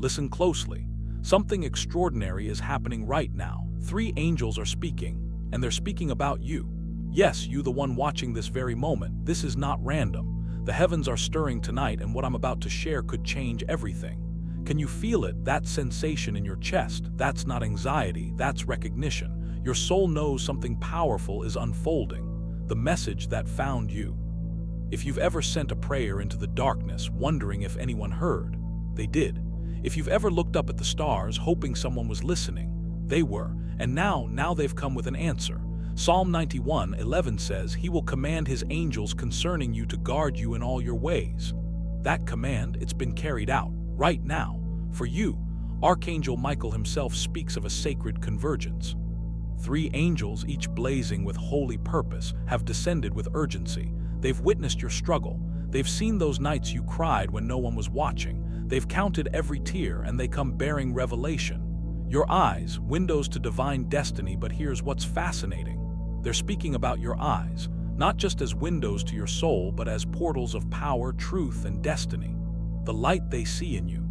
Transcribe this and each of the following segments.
Listen closely. Something extraordinary is happening right now. 3 angels are speaking, and they're speaking about you. Yes, you the one watching this very moment. This is not random. The heavens are stirring tonight, and what I'm about to share could change everything. Can you feel it? That sensation in your chest? That's not anxiety, that's recognition. Your soul knows something powerful is unfolding. The message that found you. If you've ever sent a prayer into the darkness, wondering if anyone heard, they did. If you've ever looked up at the stars, hoping someone was listening, they were. And now they've come with an answer. Psalm 91:11 says, "He will command his angels concerning you to guard you in all your ways." That command, it's been carried out, right now. For you, Archangel Michael himself speaks of a sacred convergence. 3 angels, each blazing with holy purpose, have descended with urgency. They've witnessed your struggle. They've seen those nights you cried when no one was watching. They've counted every tear, and they come bearing revelation. Your eyes, windows to divine destiny, but here's what's fascinating. They're speaking about your eyes, not just as windows to your soul, but as portals of power, truth, and destiny. The light they see in you.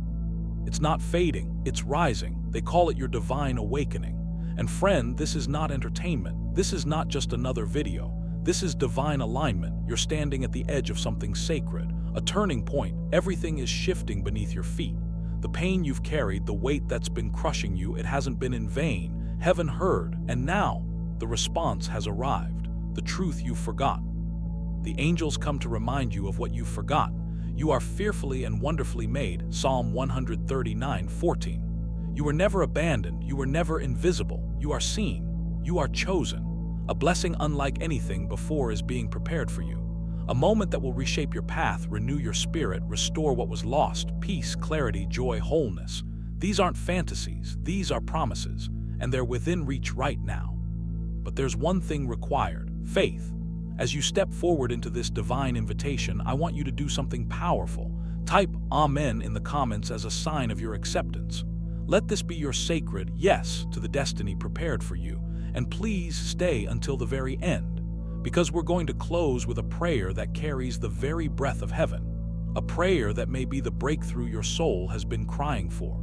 It's not fading, it's rising. They call it your divine awakening. And friend, this is not entertainment. This is not just another video. This is divine alignment. You're standing at the edge of something sacred, a turning point. Everything is shifting beneath your feet. The pain you've carried, the weight that's been crushing you, it hasn't been in vain. Heaven heard, and now the response has arrived. The truth you've forgotten. The angels come to remind you of what you've forgotten. You are fearfully and wonderfully made, Psalm 139:14. You were never abandoned, you were never invisible, you are seen, you are chosen. A blessing unlike anything before is being prepared for you. A moment that will reshape your path, renew your spirit, restore what was lost, peace, clarity, joy, wholeness. These aren't fantasies, these are promises, and they're within reach right now. But there's one thing required: faith. As you step forward into this divine invitation, I want you to do something powerful. Type Amen in the comments as a sign of your acceptance. Let this be your sacred yes to the destiny prepared for you. And please stay until the very end, because we're going to close with a prayer that carries the very breath of heaven. A prayer that may be the breakthrough your soul has been crying for.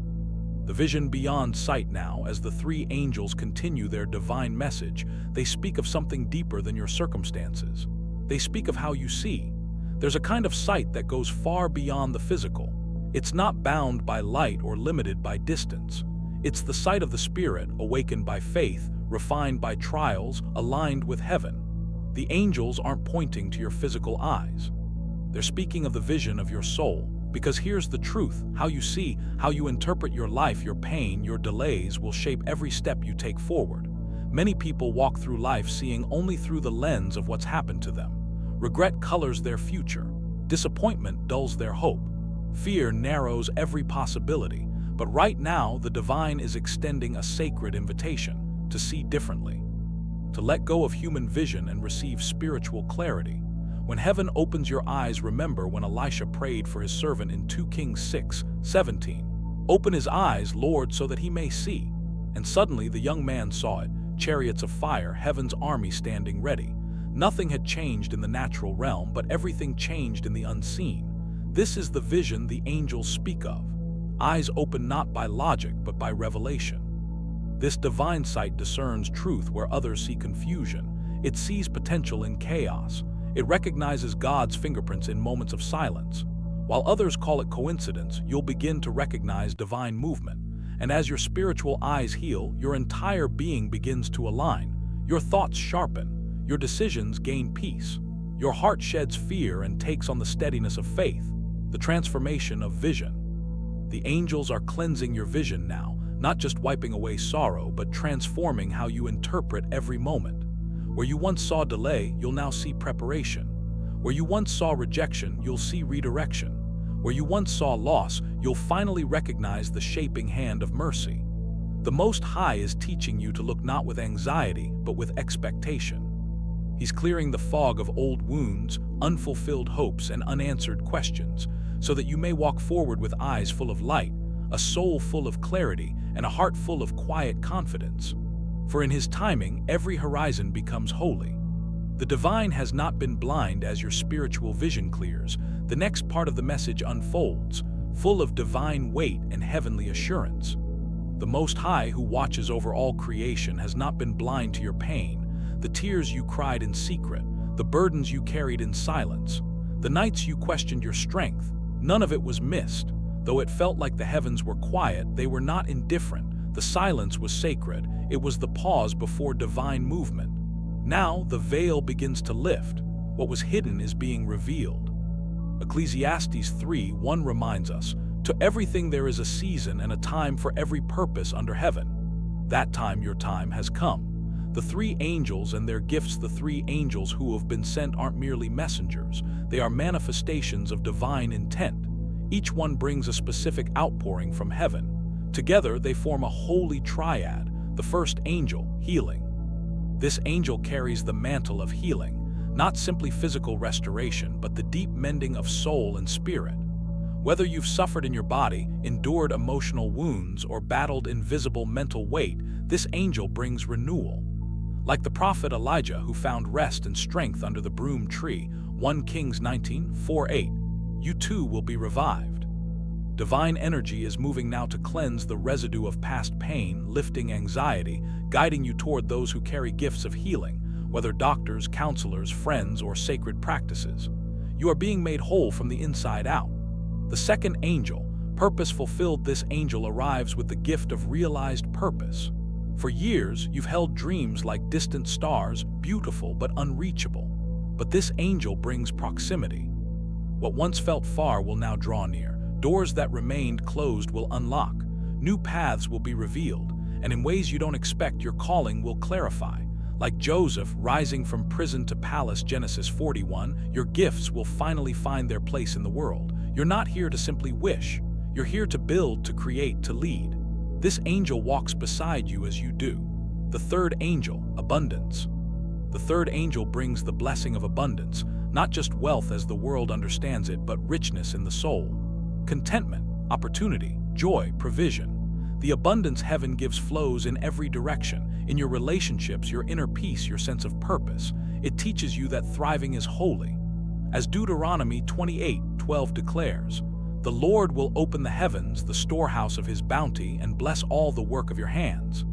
The vision beyond sight now, as the 3 angels continue their divine message, they speak of something deeper than your circumstances. They speak of how you see. There's a kind of sight that goes far beyond the physical. It's not bound by light or limited by distance. It's the sight of the spirit, awakened by faith, refined by trials, aligned with heaven. The angels aren't pointing to your physical eyes. They're speaking of the vision of your soul. Because here's the truth: how you see, how you interpret your life, your pain, your delays will shape every step you take forward. Many people walk through life seeing only through the lens of what's happened to them. Regret colors their future. Disappointment dulls their hope. Fear narrows every possibility. But right now, the divine is extending a sacred invitation to see differently, to let go of human vision and receive spiritual clarity. When heaven opens your eyes, remember when Elisha prayed for his servant in 2 Kings 6:17. "Open his eyes, Lord, so that he may see." And suddenly the young man saw it, chariots of fire, heaven's army standing ready. Nothing had changed in the natural realm, but everything changed in the unseen. This is the vision the angels speak of. Eyes open not by logic, but by revelation. This divine sight discerns truth where others see confusion. It sees potential in chaos. It recognizes God's fingerprints in moments of silence. While others call it coincidence, you'll begin to recognize divine movement. And as your spiritual eyes heal, your entire being begins to align. Your thoughts sharpen. Your decisions gain peace. Your heart sheds fear and takes on the steadiness of faith, the transformation of vision. The angels are cleansing your vision now, not just wiping away sorrow, but transforming how you interpret every moment. Where you once saw delay, you'll now see preparation. Where you once saw rejection, you'll see redirection. Where you once saw loss, you'll finally recognize the shaping hand of mercy. The Most High is teaching you to look not with anxiety, but with expectation. He's clearing the fog of old wounds, unfulfilled hopes, and unanswered questions, so that you may walk forward with eyes full of light, a soul full of clarity, and a heart full of quiet confidence. For in His timing, every horizon becomes holy. The divine has not been blind as your spiritual vision clears. The next part of the message unfolds. full of divine weight and heavenly assurance. The Most High, who watches over all creation, has not been blind to your pain, the tears you cried in secret, the burdens you carried in silence, the nights you questioned your strength. None of it was missed. Though it felt like the heavens were quiet, they were not indifferent. The silence was sacred. It was the pause before divine movement. Now the veil begins to lift. What was hidden is being revealed. Ecclesiastes 3:1 reminds us, "To everything there is a season and a time for every purpose under heaven." That time, your time, has come. The three angels and their gifts, the three angels who have been sent, aren't merely messengers. They are manifestations of divine intent. Each one brings a specific outpouring from heaven. Together, they form a holy triad. The first angel, healing. This angel carries the mantle of healing, not simply physical restoration, but the deep mending of soul and spirit. Whether you've suffered in your body, endured emotional wounds, or battled invisible mental weight, this angel brings renewal. Like the prophet Elijah, who found rest and strength under the broom tree, 1 Kings 19:4-8, you too will be revived. Divine energy is moving now to cleanse the residue of past pain, lifting anxiety, guiding you toward those who carry gifts of healing, whether doctors, counselors, friends, or sacred practices. You are being made whole from the inside out. The second angel, purpose fulfilled. This angel arrives with the gift of realized purpose. For years, you've held dreams like distant stars, beautiful but unreachable. But this angel brings proximity. What once felt far will now draw near. Doors that remained closed will unlock. New paths will be revealed, and in ways you don't expect, your calling will clarify. Like Joseph rising from prison to palace, Genesis 41, your gifts will finally find their place in the world. You're not here to simply wish. You're here to build, to create, to lead. This angel walks beside you as you do. The third angel, abundance. The third angel brings the blessing of abundance, not just wealth as the world understands it, but richness in the soul. Contentment, opportunity, joy, provision. The abundance heaven gives flows in every direction. In your relationships, your inner peace, your sense of purpose. It teaches you that thriving is holy. As Deuteronomy 28:12 declares, "The Lord will open the heavens, the storehouse of his bounty, and bless all the work of your hands."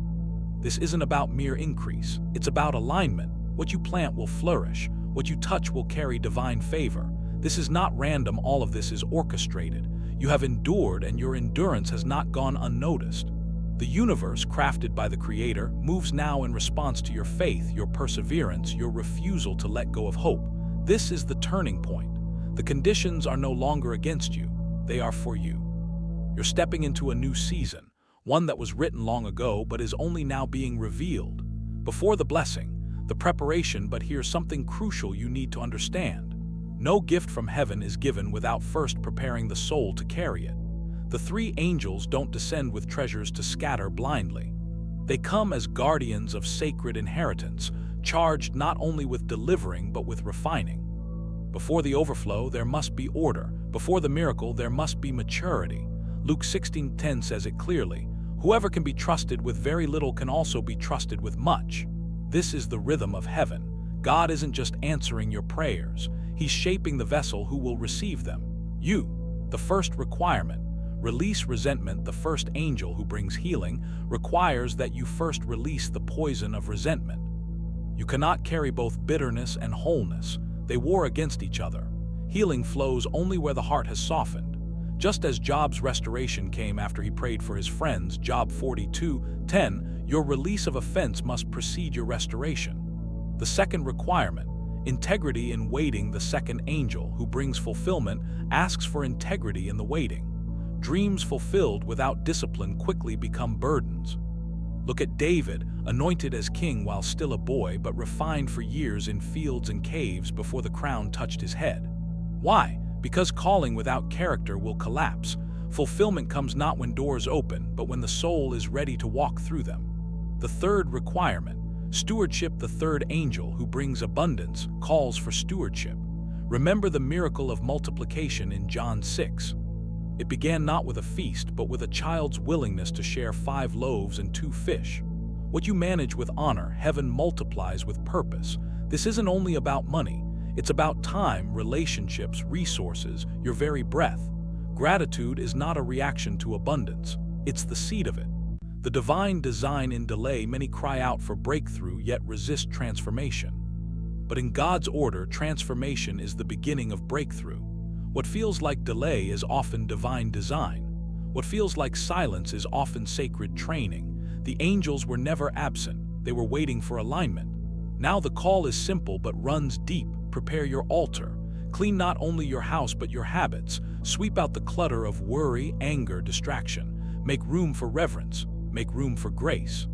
This isn't about mere increase. It's about alignment. What you plant will flourish. What you touch will carry divine favor. This is not random. All of this is orchestrated. You have endured, and your endurance has not gone unnoticed. The universe, crafted by the Creator, moves now in response to your faith, your perseverance, your refusal to let go of hope. This is the turning point. The conditions are no longer against you. They are for you. You're stepping into a new season, one that was written long ago but is only now being revealed. Before the blessing, the preparation, but here's something crucial you need to understand. No gift from heaven is given without first preparing the soul to carry it. The three angels don't descend with treasures to scatter blindly. They come as guardians of sacred inheritance, charged not only with delivering but with refining. Before the overflow, there must be order. Before the miracle, there must be maturity. Luke 16:10 says it clearly. Whoever can be trusted with very little can also be trusted with much. This is the rhythm of heaven. God isn't just answering your prayers. He's shaping the vessel who will receive them. You. The first requirement. Release resentment. The first angel who brings healing requires that you first release the poison of resentment. You cannot carry both bitterness and wholeness. They war against each other. Healing flows only where the heart has softened. Just as Job's restoration came after he prayed for his friends, Job 42:10, your release of offense must precede your restoration. The second requirement. Integrity in waiting. The second angel, who brings fulfillment, asks for integrity in the waiting. Dreams fulfilled without discipline quickly become burdens. Look at David, anointed as king while still a boy, but refined for years in fields and caves before the crown touched his head. Why? Because calling without character will collapse. Fulfillment comes not when doors open, but when the soul is ready to walk through them. The third requirement. Stewardship. The third angel, who brings abundance, calls for stewardship. Remember the miracle of multiplication in John 6. It began not with a feast, but with a child's willingness to share 5 loaves and 2 fish. What you manage with honor, heaven multiplies with purpose. This isn't only about money. It's about time, relationships, resources, your very breath. Gratitude is not a reaction to abundance, it's the seed of it. The divine design in delay, many cry out for breakthrough yet resist transformation. But in God's order, transformation is the beginning of breakthrough. What feels like delay is often divine design. What feels like silence is often sacred training. The angels were never absent, they were waiting for alignment. Now the call is simple but runs deep. Prepare your altar. Clean not only your house but your habits. Sweep out the clutter of worry, anger, distraction. Make room for reverence. Make room for grace.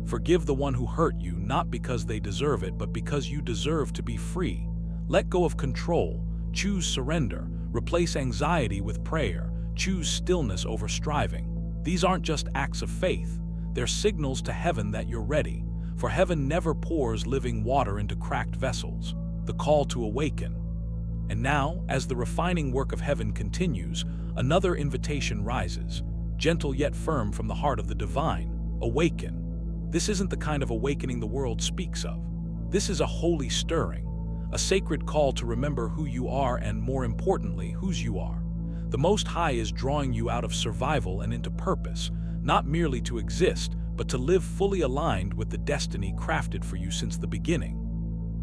Forgive the one who hurt you, not because they deserve it, but because you deserve to be free. Let go of control. Choose surrender. Replace anxiety with prayer. Choose stillness over striving. These aren't just acts of faith. They're signals to heaven that you're ready. For heaven never pours living water into cracked vessels. The call to awaken. And now, as the refining work of heaven continues, another invitation rises, gentle yet firm from the heart of the divine. Awaken. This isn't the kind of awakening the world speaks of. This is a holy stirring, a sacred call to remember who you are and, more importantly, whose you are. The Most High is drawing you out of survival and into purpose, not merely to exist, but to live fully aligned with the destiny crafted for you since the beginning.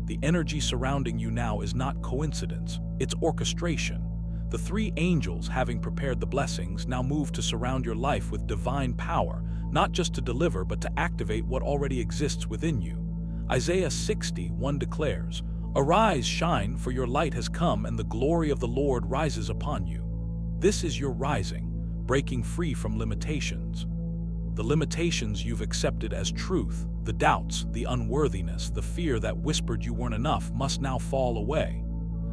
The energy surrounding you now is not coincidence, it's orchestration. The three angels, having prepared the blessings, now move to surround your life with divine power, not just to deliver, but to activate what already exists within you. Isaiah 60:1 declares, "Arise, shine, for your light has come, and the glory of the Lord rises upon you." This is your rising, breaking free from limitations. The limitations you've accepted as truth, the doubts, the unworthiness, the fear that whispered you weren't enough must now fall away.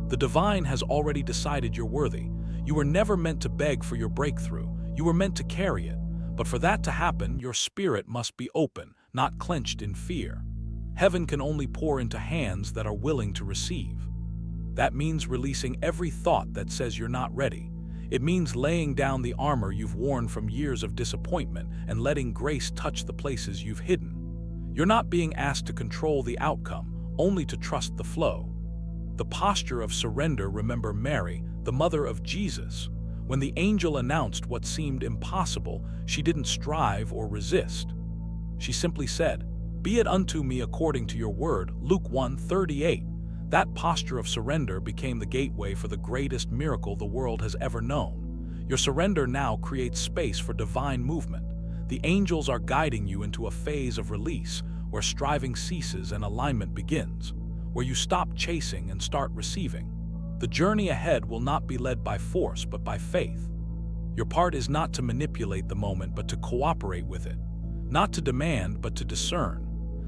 The divine has already decided you're worthy. You were never meant to beg for your breakthrough. You were meant to carry it. But for that to happen, your spirit must be open, not clenched in fear. Heaven can only pour into hands that are willing to receive. That means releasing every thought that says you're not ready. It means laying down the armor you've worn from years of disappointment and letting grace touch the places you've hidden. You're not being asked to control the outcome, only to trust the flow. The posture of surrender. Remember Mary, the mother of Jesus. When the angel announced what seemed impossible, she didn't strive or resist. She simply said, "Be it unto me according to your word," Luke 1:38. That posture of surrender became the gateway for the greatest miracle the world has ever known. Your surrender now creates space for divine movement. The angels are guiding you into a phase of release, where striving ceases and alignment begins, where you stop chasing and start receiving. The journey ahead will not be led by force, but by faith. Your part is not to manipulate the moment, but to cooperate with it. Not to demand, but to discern.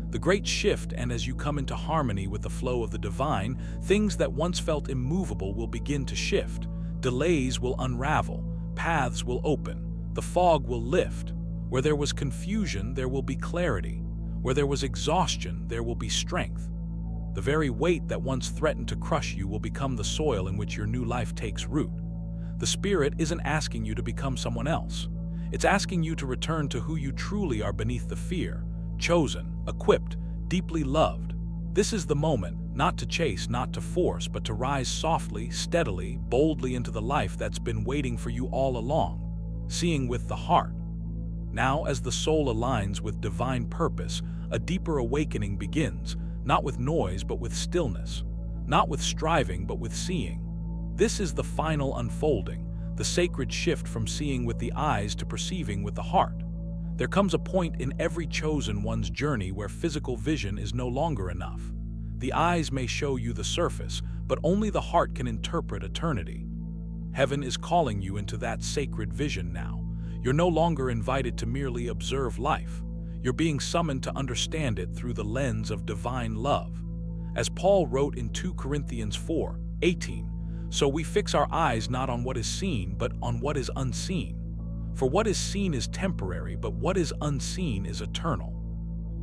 The great shift, and as you come into harmony with the flow of the divine, things that once felt immovable will begin to shift. Delays will unravel, paths will open, the fog will lift. Where there was confusion, there will be clarity. Where there was exhaustion, there will be strength. The very weight that once threatened to crush you will become the soil in which your new life takes root. The Spirit isn't asking you to become someone else. It's asking you to return to who you truly are beneath the fear. Chosen, equipped, deeply loved. This is the moment, not to chase, not to force, but to rise softly, steadily, boldly into the life that's been waiting for you all along. Seeing with the heart. Now, as the soul aligns with divine purpose, a deeper awakening begins, not with noise, but with stillness. Not with striving, but with seeing. This is the final unfolding, the sacred shift from seeing with the eyes to perceiving with the heart. There comes a point in every chosen one's journey where physical vision is no longer enough. The eyes may show you the surface, but only the heart can interpret eternity. Heaven is calling you into that sacred vision now. You're no longer invited to merely observe life. You're being summoned to understand it through the lens of divine love. As Paul wrote in 2 Corinthians 4:18, "So we fix our eyes not on what is seen, but on what is unseen. For what is seen is temporary, but what is unseen is eternal."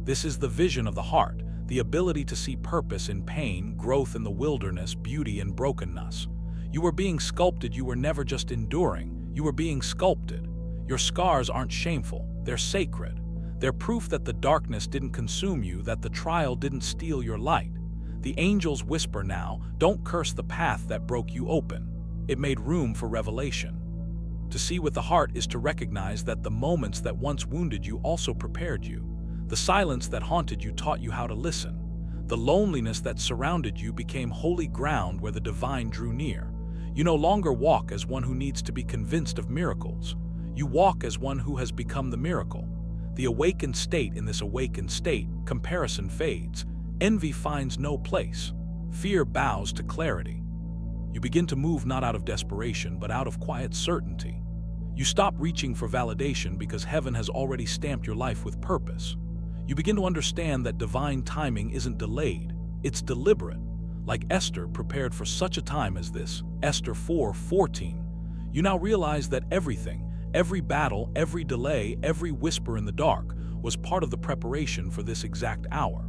This is the vision of the heart, the ability to see purpose in pain, growth in the wilderness, beauty in brokenness. You were being sculpted. You were never just enduring. You were being sculpted. Your scars aren't shameful. They're sacred. They're proof that the darkness didn't consume you, that the trial didn't steal your light. The angels whisper now, "Don't curse the path that broke you open. It made room for revelation." To see with the heart is to recognize that the moments that once wounded you also prepared you. The silence that haunted you taught you how to listen. The loneliness that surrounded you became holy ground where the divine drew near. You no longer walk as one who needs to be convinced of miracles. You walk as one who has become the miracle. The awakened state, in this awakened state, comparison fades. Envy finds no place. Fear bows to clarity. You begin to move not out of desperation, but out of quiet certainty. You stop reaching for validation because heaven has already stamped your life with purpose. You begin to understand that divine timing isn't delayed, it's deliberate. Like Esther prepared for such a time as this, Esther 4:14, you now realize that everything, every battle, every delay, every whisper in the dark was part of the preparation for this exact hour.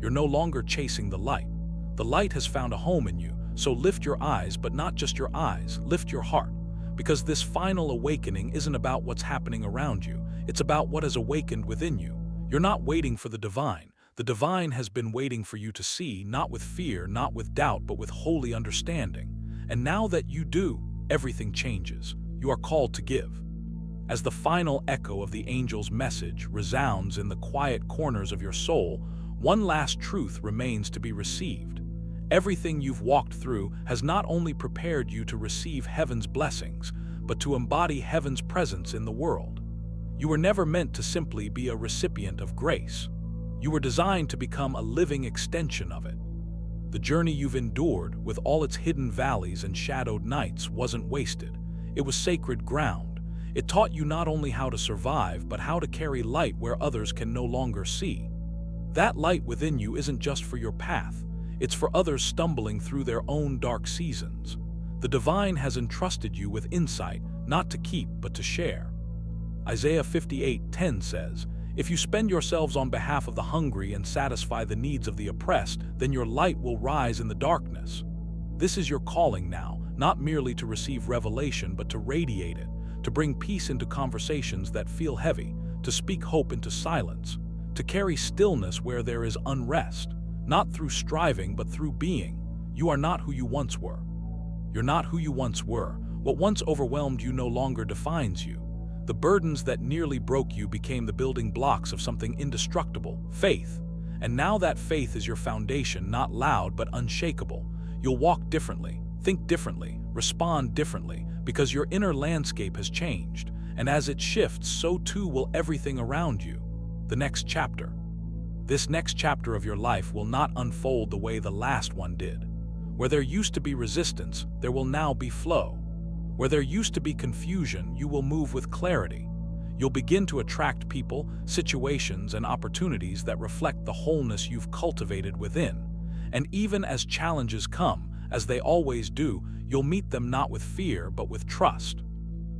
You're no longer chasing the light. The light has found a home in you, so lift your eyes, but not just your eyes, lift your heart. Because this final awakening isn't about what's happening around you, it's about what has awakened within you. You're not waiting for the divine. The divine has been waiting for you to see, not with fear, not with doubt, but with holy understanding. And now that you do, everything changes. You are called to give. As the final echo of the angel's message resounds in the quiet corners of your soul, one last truth remains to be received. Everything you've walked through has not only prepared you to receive heaven's blessings, but to embody heaven's presence in the world. You were never meant to simply be a recipient of grace. You were designed to become a living extension of it. The journey you've endured, with all its hidden valleys and shadowed nights, wasn't wasted. It was sacred ground. It taught you not only how to survive, but how to carry light where others can no longer see. That light within you isn't just for your path. It's for others stumbling through their own dark seasons. The divine has entrusted you with insight, not to keep, but to share. Isaiah 58:10 says, "If you spend yourselves on behalf of the hungry and satisfy the needs of the oppressed, then your light will rise in the darkness." This is your calling now, not merely to receive revelation, but to radiate it, to bring peace into conversations that feel heavy, to speak hope into silence, to carry stillness where there is unrest, not through striving, but through being. You are not who you once were. You're not who you once were. What once overwhelmed you no longer defines you. The burdens that nearly broke you became the building blocks of something indestructible, faith. And now that faith is your foundation, not loud but unshakable. You'll walk differently, think differently, respond differently, because your inner landscape has changed. And as it shifts, so too will everything around you. The next chapter. This next chapter of your life will not unfold the way the last one did. Where there used to be resistance, there will now be flow. Where there used to be confusion, you will move with clarity. You'll begin to attract people, situations, and opportunities that reflect the wholeness you've cultivated within. And even as challenges come, as they always do, you'll meet them not with fear, but with trust.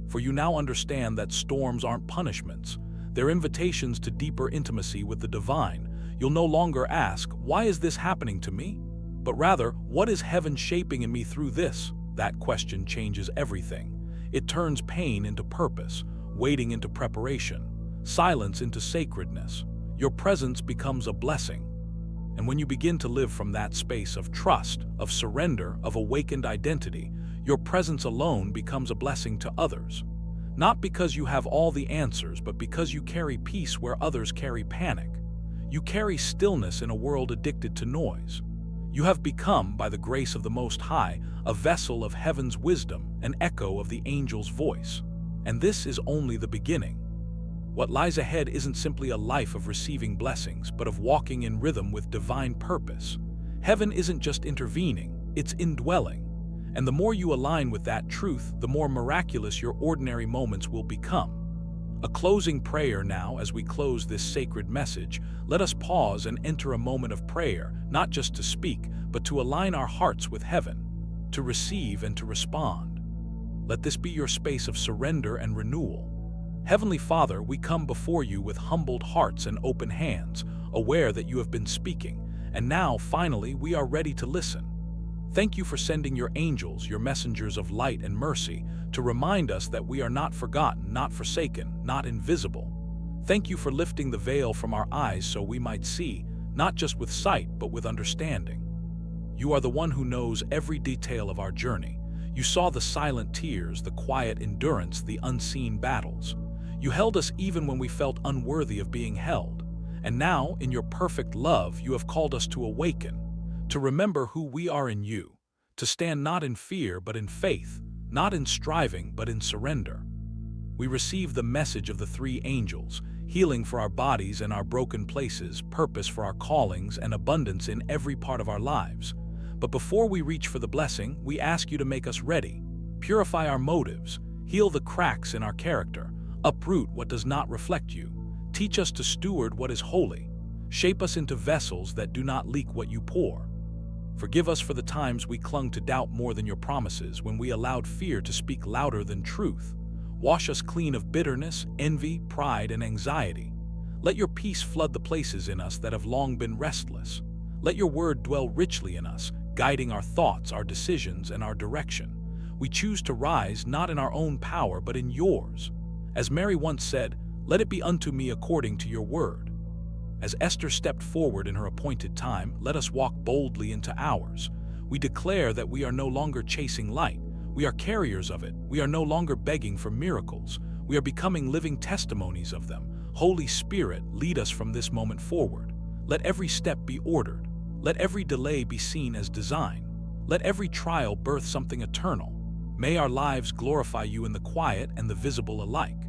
For you now understand that storms aren't punishments. They're invitations to deeper intimacy with the divine. You'll no longer ask, "Why is this happening to me?" But rather, "What is heaven shaping in me through this?" That question changes everything. It turns pain into purpose, waiting into preparation, silence into sacredness. Your presence becomes a blessing. And when you begin to live from that space of trust, of surrender, of awakened identity, your presence alone becomes a blessing to others. Not because you have all the answers, but because you carry peace where others carry panic. You carry stillness in a world addicted to noise. You have become, by the grace of the Most High, a vessel of heaven's wisdom, an echo of the angel's voice. And this is only the beginning. What lies ahead isn't simply a life of receiving blessings, but of walking in rhythm with divine purpose. Heaven isn't just intervening, it's indwelling. And the more you align with that truth, the more miraculous your ordinary moments will become. A closing prayer now. As we close this sacred message, let us pause and enter a moment of prayer, not just to speak, but to align our hearts with heaven, to receive and to respond. Let this be your space of surrender and renewal. Heavenly Father, we come before you with humbled hearts and open hands, aware that you have been speaking, and now, finally, we are ready to listen. Thank you for sending your angels, your messengers of light and mercy, to remind us that we are not forgotten, not forsaken, not invisible. Thank you for lifting the veil from our eyes so we might see, not just with sight, but with understanding. You are the one who knows every detail of our journey. You saw the silent tears, the quiet endurance, the unseen battles. You held us even when we felt unworthy of being held. And now, in your perfect love, you have called us to awaken, to remember who we are in you, to stand not in fear but in faith, not in striving but in surrender. We receive the message of the three angels, healing for our bodies and our broken places, purpose for our callings, and abundance in every part of our lives. But before we reach for the blessing, we ask you to make us ready, purify our motives, heal the cracks in our character, uproot what does not reflect you, teach us to steward what is holy, shape us into vessels that do not leak what you pour. Forgive us for the times we clung to doubt more than your promises, when we allowed fear to speak louder than truth. Wash us clean of bitterness, envy, pride, and anxiety. Let your peace flood the places in us that have long been restless. Let your word dwell richly in us, guiding our thoughts, our decisions, and our direction. We choose to rise not in our own power but in yours. As Mary once said, "Let it be unto me according to your word." As Esther stepped forward in her appointed time, let us walk boldly into ours. We declare that we are no longer chasing light. We are carriers of it. We are no longer begging for miracles. We are becoming living testimonies of them. Holy Spirit, lead us from this moment forward. Let every step be ordered. Let every delay be seen as design. Let every trial birth something eternal. May our lives glorify you in the quiet and the visible alike.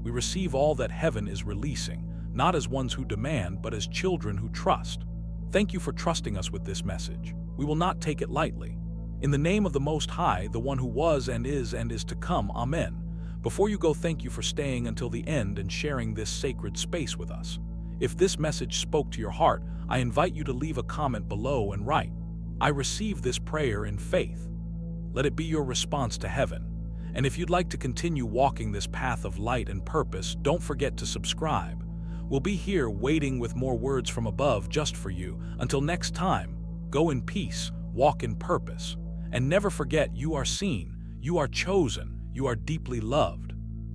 We receive all that heaven is releasing, not as ones who demand, but as children who trust. Thank you for trusting us with this message. We will not take it lightly. In the name of the Most High, the one who was and is to come, Amen. Before you go, thank you for staying until the end and sharing this sacred space with us. If this message spoke to your heart, I invite you to leave a comment below and write, "I receive this prayer in faith." Let it be your response to heaven. And if you'd like to continue walking this path of light and purpose, don't forget to subscribe. We'll be here waiting with more words from above just for you. Until next time, go in peace, walk in purpose. And never forget, you are seen, you are chosen, you are deeply loved.